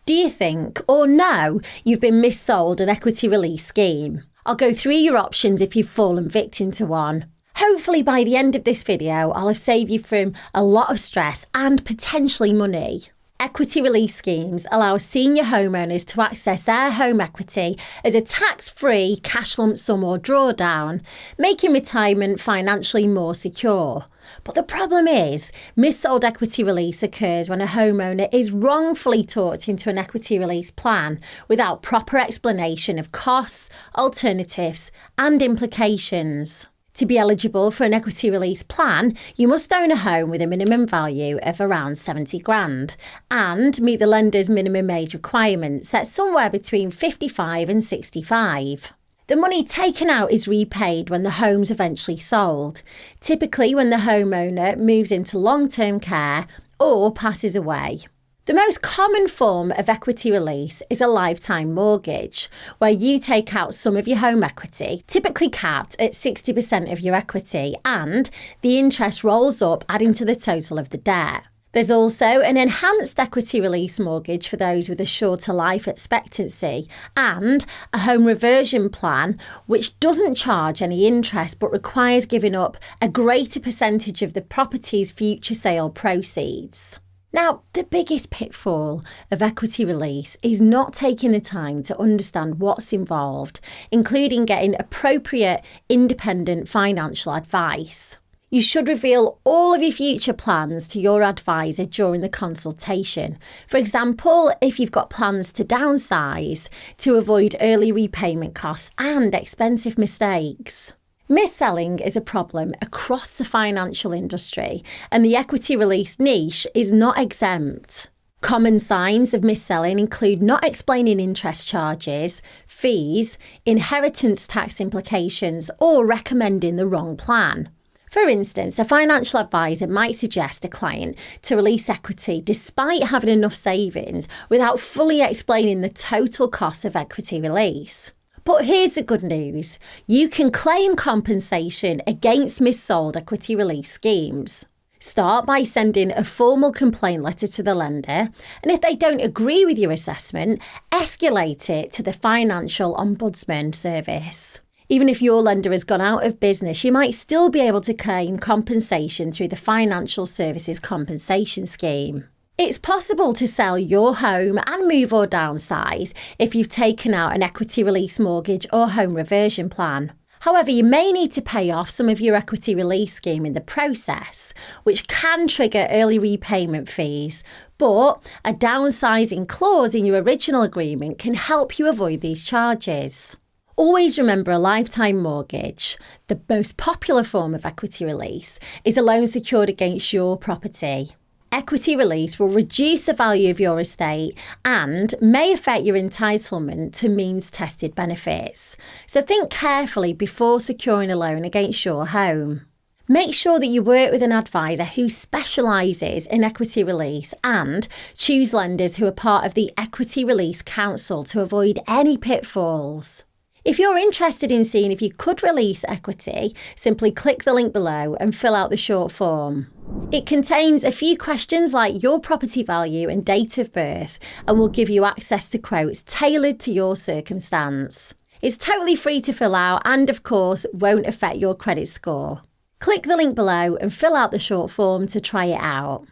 Do you think or know you've been missold an equity release scheme? I'll go through your options if you've fallen victim to one. Hopefully by the end of this video, I'll have saved you from a lot of stress and potentially money. Equity release schemes allow senior homeowners to access their home equity as a tax-free cash lump sum or drawdown, making retirement financially more secure. But the problem is, missold equity release occurs when a homeowner is wrongfully talked into an equity release plan without proper explanation of costs, alternatives, and implications. To be eligible for an equity release plan, you must own a home with a minimum value of around 70 grand and meet the lender's minimum age requirement set somewhere between 55 and 65. The money taken out is repaid when the home's eventually sold, typically when the homeowner moves into long-term care or passes away. The most common form of equity release is a lifetime mortgage, where you take out some of your home equity, typically capped at 60% of your equity, and the interest rolls up, adding to the total of the debt. There's also an enhanced equity release mortgage for those with a shorter life expectancy, and a home reversion plan, which doesn't charge any interest but requires giving up a greater percentage of the property's future sale proceeds. Now, the biggest pitfall of equity release is not taking the time to understand what's involved, including getting appropriate, independent financial advice. You should reveal all of your future plans to your advisor during the consultation. For example, if you've got plans to downsize, to avoid early repayment costs and expensive mistakes. Mis-selling is a problem across the financial industry, and the equity release niche is not exempt. Common signs of mis-selling include not explaining interest charges, fees, inheritance tax implications, or recommending the wrong plan. For instance, a financial advisor might suggest a client to release equity despite having enough savings without fully explaining the total cost of equity release. But here's the good news. You can claim compensation against missold equity release schemes. Start by sending a formal complaint letter to the lender, and if they don't agree with your assessment, escalate it to the Financial Ombudsman Service. Even if your lender has gone out of business, you might still be able to claim compensation through the Financial Services Compensation Scheme. It's possible to sell your home and move or downsize if you've taken out an equity release mortgage or home reversion plan. However, you may need to pay off some of your equity release scheme in the process, which can trigger early repayment fees, but a downsizing clause in your original agreement can help you avoid these charges. Always remember a lifetime mortgage, the most popular form of equity release, is a loan secured against your property. Equity release will reduce the value of your estate and may affect your entitlement to means-tested benefits. So think carefully before securing a loan against your home. Make sure that you work with an advisor who specialises in equity release and choose lenders who are part of the Equity Release Council to avoid any pitfalls. If you're interested in seeing if you could release equity, simply click the link below and fill out the short form. It contains a few questions like your property value and date of birth and will give you access to quotes tailored to your circumstance. It's totally free to fill out and, of course, won't affect your credit score. Click the link below and fill out the short form to try it out.